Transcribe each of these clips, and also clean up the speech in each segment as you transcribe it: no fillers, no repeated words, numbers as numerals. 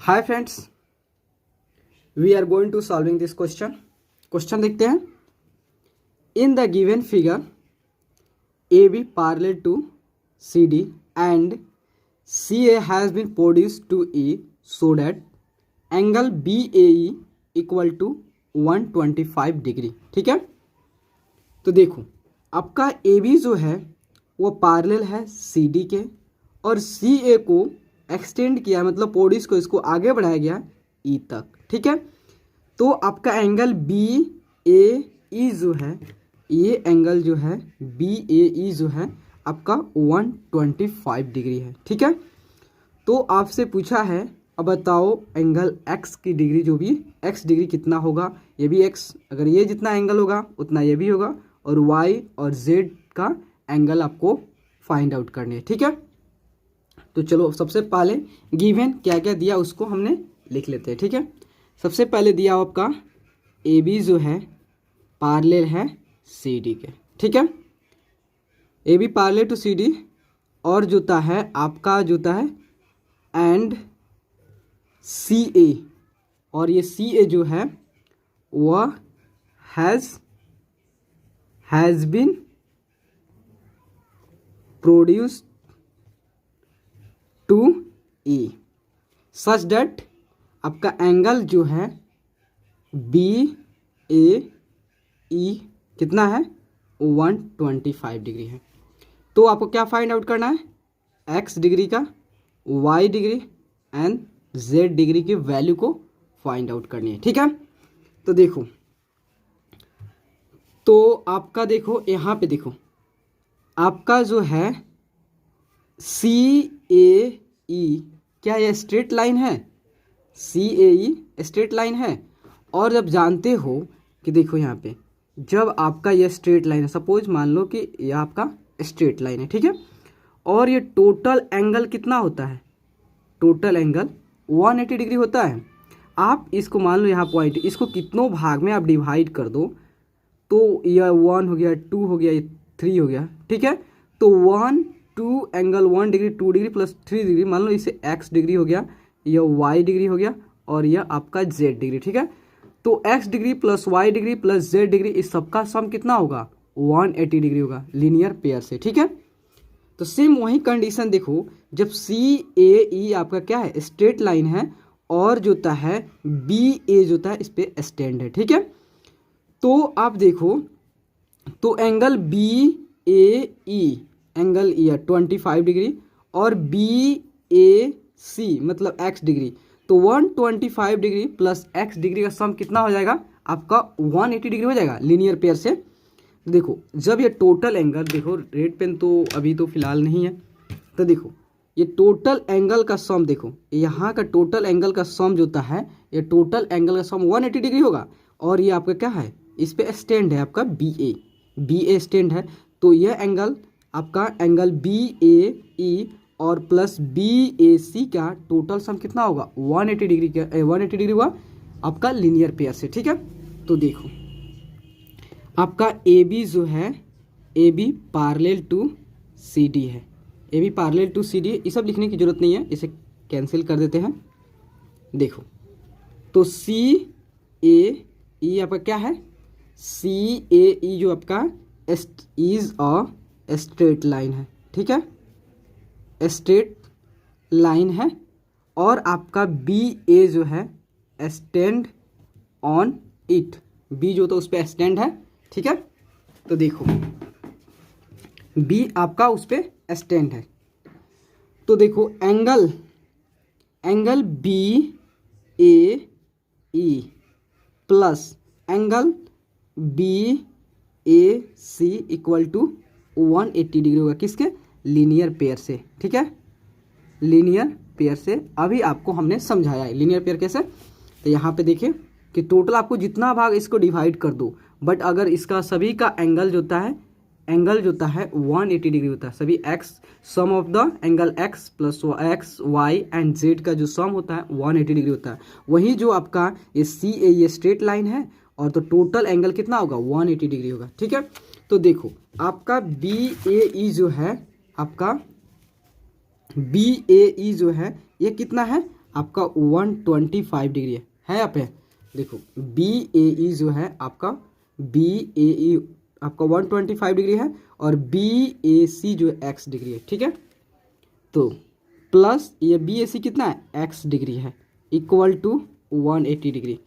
Hi friends, we are going to solving this question देखते हैं। In the given figure A B parallel to C D and C A has been produced to E so that angle B A E equal to 125 degree. ठीक है, तो देखो आपका ए B जो है वो पैरेलल है सी डी के और सी ए को एक्सटेंड किया, मतलब प्रोड्यूस को इसको आगे बढ़ाया गया ई तक। ठीक है, तो आपका एंगल बी ए ई जो है, ये एंगल जो है बी ए ई जो है आपका 125 डिग्री है। ठीक है, तो आपसे पूछा है अब बताओ एंगल एक्स की डिग्री, जो भी एक्स डिग्री कितना होगा, ये भी एक्स, अगर ये जितना एंगल होगा उतना ये भी होगा, और वाई और जेड का एंगल आपको फाइंड आउट करने है। ठीक है, तो चलो सबसे पहले गिवन क्या क्या दिया उसको हमने लिख लेते हैं। ठीक है, सबसे पहले दिया आपका ए बी जो है पैरेलल है सी डी के। ठीक है, A B parallel to C D, और जोता है आपका जोता है एंड सी ए, और ये सी ए जो है वह has been produced to E such that आपका एंगल जो है बी ए ई कितना है 125 डिग्री है। तो आपको क्या फाइंड आउट करना है, एक्स डिग्री का, Y degree and Z degree की वैल्यू को फाइंड आउट करनी है। ठीक है, तो देखो, तो आपका देखो यहाँ पे देखो आपका जो है सी ए ई, क्या ये स्ट्रेट लाइन है, सी ए ई स्ट्रेट लाइन है। और जब जानते हो कि देखो यहाँ पे जब आपका ये स्ट्रेट लाइन है, सपोज मान लो कि ये आपका स्ट्रेट लाइन है। ठीक है, और ये टोटल एंगल कितना होता है, टोटल एंगल 180 डिग्री होता है। आप इसको मान लो यहाँ पॉइंट, इसको कितनों भाग में आप डिवाइड कर दो तो यह 1 हो गया, 2 हो गया, ये 3 हो गया। ठीक है, तो 1 2 angle 1 degree 2 degree plus 3 degree, मान लो इसे एक्स डिग्री हो गया, यह वाई डिग्री हो गया, और यह आपका जेड डिग्री। ठीक है, तो X degree plus Y degree plus Z degree, इस सबका सम कितना होगा 180 डिग्री होगा लीनियर पेयर से। ठीक है, तो सेम वही कंडीशन देखो, जब सी ए ई आपका क्या है स्ट्रेट लाइन है, और जोता है बी ए जोता है इस पे स्टैंड है। ठीक है, तो आप देखो तो angle B A E, angle ये 25 डिग्री, और बी ए सी मतलब एक्स डिग्री, तो 125 डिग्री प्लस एक्स डिग्री का सम कितना हो जाएगा आपका 180 डिग्री हो जाएगा लीनियर पेयर से। देखो जब ये टोटल एंगल, देखो रेड पेन तो अभी तो फिलहाल नहीं है, तो देखो ये टोटल एंगल का सम, देखो यहाँ का टोटल एंगल का सम जो होता है, ये टोटल एंगल का सम 180 डिग्री होगा, और ये आपका क्या है इस पे स्टैंड है आपका बी ए स्टैंड है, तो यह एंगल आपका एंगल बी ए ई और प्लस बी ए सी का टोटल सम कितना होगा 180 डिग्री का, 180 डिग्री हुआ आपका लीनियर पेयर से। ठीक है, तो देखो आपका ए बी जो है, A B parallel to C D है, A B parallel to C D, ये सब लिखने की जरूरत नहीं है, इसे कैंसिल कर देते हैं। देखो तो सी ए ई आपका क्या है, सी ए ई जो आपका इज अ स्ट्रेट लाइन है। ठीक है, स्ट्रेट लाइन है, और आपका बी ए जो है स्टैंड ऑन इट, बी जो तो उस पर स्टैंड है। ठीक है, तो देखो बी आपका उस पर स्टैंड है, तो देखो angle B A E plus angle B A C equal to 180 degree होगा, किसके लीनियर पेयर से। ठीक है, लीनियर पेयर से अभी आपको हमने समझाया है लीनियर पेयर कैसे। तो यहाँ पे देखिए कि टोटल आपको जितना भाग इसको डिवाइड कर दो, बट अगर इसका सभी का एंगल जो होता है 180 डिग्री होता है, सभी X sum of the angle X plus X Y and Z का जो सम होता है 180 डिग्री होता है। वही जो आपका ये सी ए ये स्ट्रेट लाइन है, और तो टोटल एंगल कितना होगा 180 डिग्री होगा। ठीक है, तो देखो आपका बी ए ई जो है, आपका बी ए ई जो है ये कितना है आपका 125 डिग्री है यहाँ पे। देखो बी ए ई जो है आपका बी ए ई आपका 125 डिग्री है और बी ए सी जो है एक्स डिग्री है, ठीक है। तो प्लस ये बी ए सी कितना है एक्स डिग्री है इक्वल टू 180 डिग्री।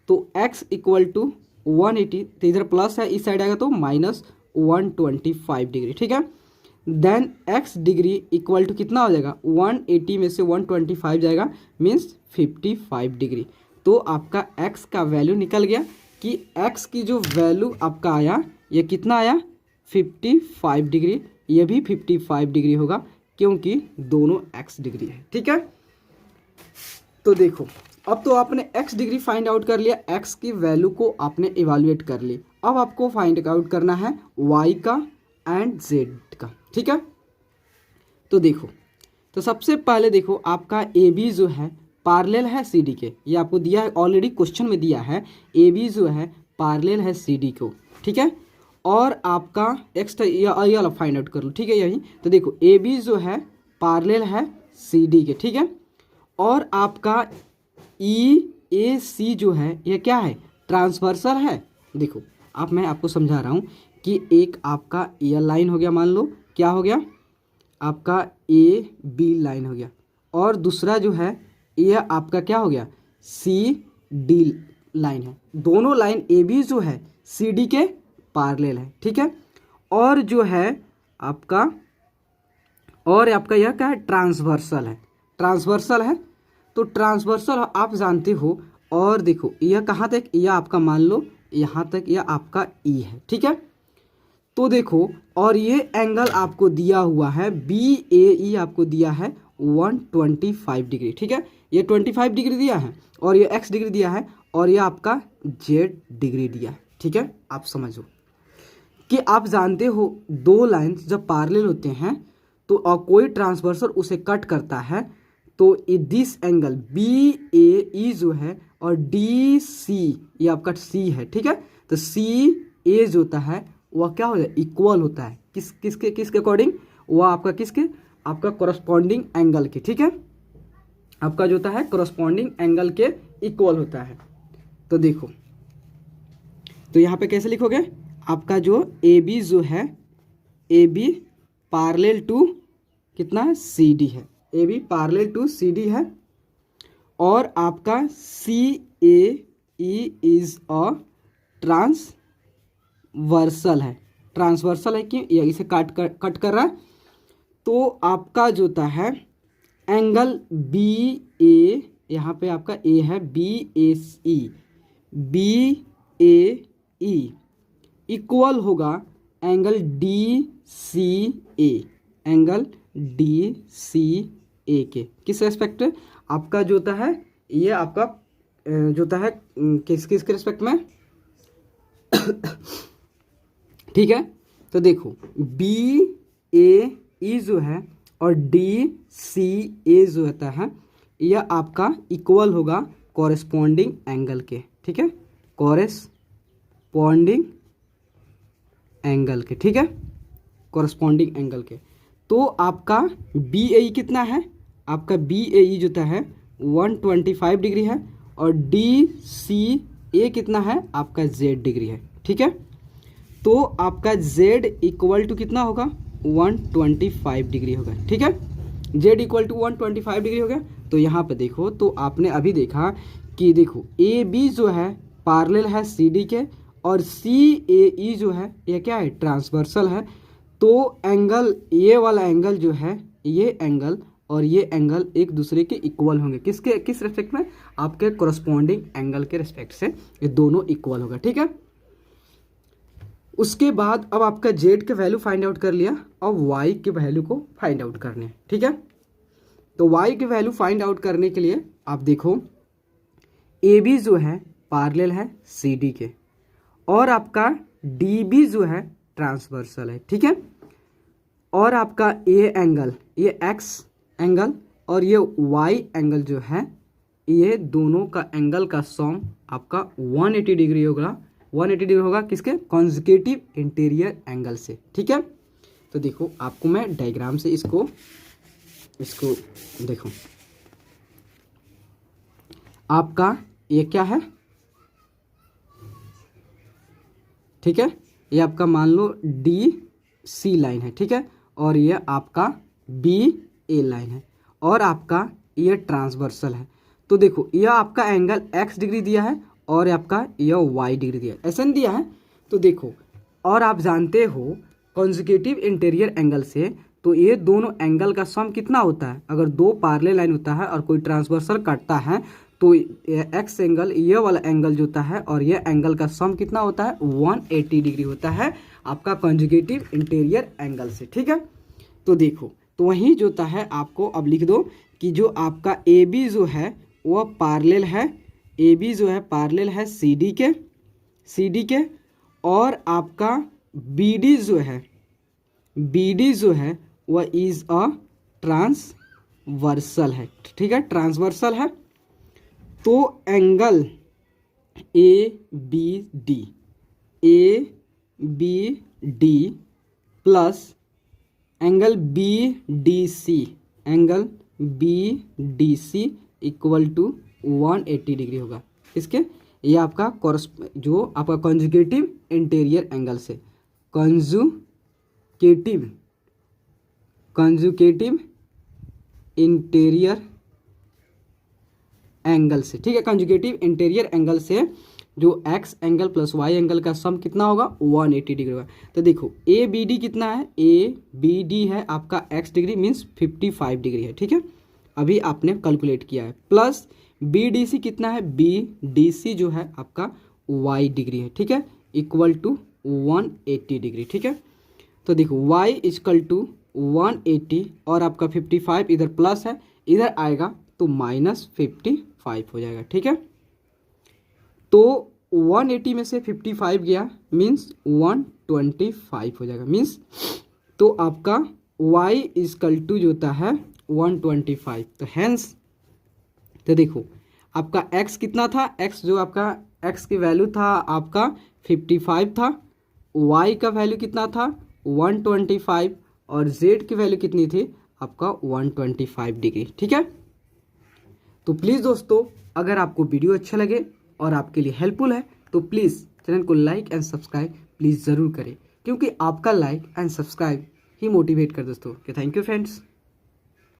तो एक्स इक्वल टू 180, तो इधर प्लस है, इस साइड आएगा तो माइनस 125 डिग्री, ठीक है। Then X degree equal to कितना हो जाएगा 180 में से 125 जाएगा मीन्स 55 डिग्री। तो आपका एक्स का वैल्यू निकल गया कि एक्स की जो वैल्यू आपका आया ये कितना आया 55 डिग्री, ये भी 55 डिग्री होगा क्योंकि दोनों एक्स डिग्री है, ठीक है। तो देखो अब तो आपने एक्स डिग्री फाइंड आउट कर लिया, एक्स की वैल्यू को आपने इवेल्युएट कर ली। अब आपको फाइंड आउट करना है वाई का एंड जेड का, ठीक है। तो देखो तो सबसे पहले देखो आपका ए बी जो है पार्लेल है सी डी के, ये आपको दिया है ऑलरेडी क्वेश्चन में दिया है, ए बी जो है पार्लेल है सी डी को, ठीक है। और आपका एक्स्ट्रा ये वाला फाइंड आउट कर लो, ठीक है यही। तो देखो ए बी जो है पार्लेल है सी डी के, ठीक है। और आपका ई ए सी जो है ये क्या है ट्रांसवर्सल है। देखो अब मैं आपको समझा रहा हूँ कि एक आपका ये लाइन हो गया, मान लो क्या हो गया आपका ए बी लाइन हो गया, और दूसरा जो है ये आपका क्या हो गया सी डी लाइन है। दोनों लाइन ए बी जो है सी डी के पैरेलल है, ठीक है। और जो है आपका यह क्या है ट्रांसवर्सल है, ट्रांसवर्सल है। तो ट्रांसवर्सल आप जानते हो। और देखो यह कहाँ तक, यह आपका मान लो यहाँ तक यह आपका ई है, ठीक है। तो देखो और ये एंगल आपको दिया हुआ है बी ए ई आपको दिया है 125 डिग्री, ठीक है। ये 25 डिग्री दिया है और ये एक्स डिग्री दिया है और ये आपका जेड डिग्री दिया है, ठीक है। आप समझो कि आप जानते हो दो लाइंस जब पैरेलल होते हैं तो और कोई ट्रांसवर्सल उसे कट करता है तो दिस एंगल बी ए ई जो है और डी सी ये आपका सी है, ठीक है। तो सी ए जो होता है वह क्या हो जाए इक्वल होता है किसके अकॉर्डिंग, वह आपका किसके आपका कोरस्पॉन्डिंग एंगल के, ठीक है। आपका जो होता है कोरस्पॉन्डिंग एंगल के इक्वल होता है। तो देखो तो यहाँ पे कैसे लिखोगे आपका जो ए बी जो है ए बी पैरेलल टू कितना है सी डी है, A B parallel to C D है। और आपका C A E is a transversal है, ट्रांसवर्सल है कि इसे कट कर रहा है। तो आपका जो होता है एंगल बी ए, यहाँ पे आपका ए है बी ए ई इक्वल होगा एंगल डी सी ए, एंगल डी सी ए के किस रेस्पेक्ट में आपका जो होता है ये आपका जो होता है किसके रेस्पेक्ट में ठीक है। तो देखो बी ए ई जो है और डी सी ए जो होता है यह आपका इक्वल होगा कॉरेस्पॉन्डिंग एंगल के, ठीक है, कॉरेस्पॉन्डिंग एंगल के, ठीक है, कॉरेस्पॉन्डिंग एंगल के। तो आपका बी ए ई कितना है, आपका बी ए ई जो है 125 डिग्री है और डी सी ए कितना है आपका जेड डिग्री है, ठीक है। तो आपका जेड इक्वल टू कितना होगा 125 डिग्री होगा, ठीक है। जेड इक्वल टू 125 डिग्री हो गया। तो यहाँ पे देखो तो आपने अभी देखा कि देखो ए बी जो है पैरेलल है सी डी के और सी ए ई जो है ये क्या है ट्रांसवर्सल है। तो एंगल ये वाला एंगल जो है ये एंगल और ये एंगल एक दूसरे के इक्वल होंगे, किस रेस्पेक्ट में आपके कोरस्पॉन्डिंग एंगल के रेस्पेक्ट से ये दोनों इक्वल होगा, ठीक है। उसके बाद अब आपका जेड के वैल्यू फाइंड आउट कर लिया, अब वाई के वैल्यू को फाइंड आउट करने, ठीक है। तो वाई के वैल्यू फाइंड आउट करने के लिए आप देखो ए बी जो है पैरेलल है सी डी के और आपका डी बी जो है ट्रांसवर्सल है, ठीक है। और आपका ए एंगल ये एक्स एंगल और ये वाई एंगल जो है ये दोनों का एंगल का सम आपका 180 डिग्री होगा, 180 डिग्री होगा किसके कॉन्जिक्यूटिव इंटीरियर एंगल से, ठीक है। तो देखो आपको मैं डायग्राम से इसको देखो आपका ये क्या है, ठीक है, ये आपका मान लो DC लाइन है, ठीक है, और ये आपका BA लाइन है, और आपका ये ट्रांसवर्सल है। तो देखो यह आपका एंगल x डिग्री दिया है और आपका यह y डिग्री दिया है, ऐसा नहीं दिया है। तो देखो, और आप जानते हो कॉन्जिक्यूटिव इंटीरियर एंगल से तो ये दोनों एंगल का सम कितना होता है, अगर दो पैरेलल लाइन होता है और कोई ट्रांसवर्सल काटता है तो एक्स एंगल, ये वाला एंगल जो होता है और ये एंगल का सम कितना होता है, 180 डिग्री होता है आपका कॉन्जुगेटिव इंटीरियर एंगल से, ठीक है। तो देखो, तो वही जो होता है आपको अब लिख दो कि जो आपका AB जो है वह पैरेलल है, AB जो है पैरेलल है CD के, और आपका BD जो है वह इज अ ट्रांसवर्सल है, ठीक है, ट्रांसवर्सल है। तो angle ABD plus angle BDC equal to 180 degree होगा इसके, ये आपका जो आपका कॉन्जुगेटिव इंटीरियर एंगल से, कॉन्जुगेटिव इंटीरियर एंगल से, ठीक है, कॉन्जुगेटिव इंटीरियर एंगल से जो x angle plus y angle का सम कितना होगा, 180 डिग्री होगा। तो देखो ABD कितना है, ABD है आपका x डिग्री मीन्स 55 डिग्री है, ठीक है, अभी आपने कैलकुलेट किया है, प्लस BDC कितना है, BDC जो है आपका y डिग्री है, ठीक है, इक्वल टू 180 डिग्री, ठीक है। तो देखो y इक्वल टू 180 और आपका 55 इधर प्लस है, इधर आएगा तो -55 हो जाएगा, ठीक है। तो 180 में से 55 गया मीन्स 125 हो जाएगा, मीन्स तो आपका y इक्वल टू जो होता है 125। तो हैंस, तो देखो आपका x कितना था, x जो आपका x की वैल्यू था आपका 55 था, y का वैल्यू कितना था 125 और z की वैल्यू कितनी थी आपका 125 डिग्री, ठीक है। तो प्लीज़ दोस्तों, अगर आपको वीडियो अच्छा लगे और आपके लिए हेल्पफुल है तो प्लीज़ चैनल को लाइक एंड सब्सक्राइब प्लीज़ ज़रूर करें, क्योंकि आपका like and subscribe he motivate कर दोस्तों। Thank you friends.